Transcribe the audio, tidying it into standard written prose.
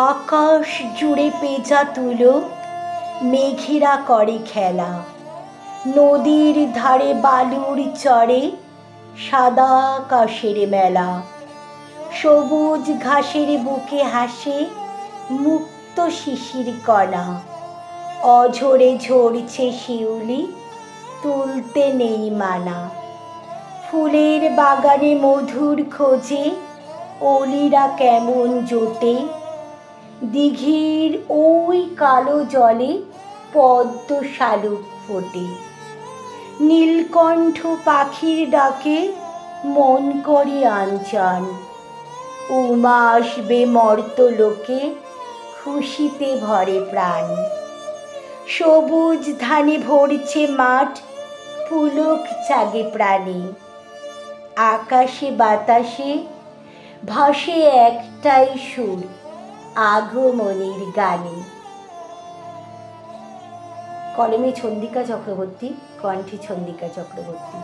আকাশ জুড়ে পেঁচা তুলো মেঘেরা করে খেলা, নদীর ধারে বালুর চরে সাদা কাশের মেলা। সবুজ ঘাসের বুকে হাসে মুক্ত শিশির কণা, অঝরে ঝরছে শিউলি তুলতে নেই মানা। ফুলের বাগানে মধুর খোঁজে অলিরা কেমন জোটে, দিঘির ওই কালো জলে পদ্ম শালুক ফোটে। নীলকণ্ঠ পাখির ডাকে মন করে আনচান, উমা আসবে মর্ত্যলোকে খুশিতে ভরে প্রাণ। সবুজ ধানে ভরছে মাঠ পুলক জাগে প্রাণে, আকাশে বাতাসে ভাসে একটাই সুর আগমনীর গানে। কলমে চন্দ্রিকা চক্রবর্তী, কণ্ঠে চন্দ্রিকা চক্রবর্তী।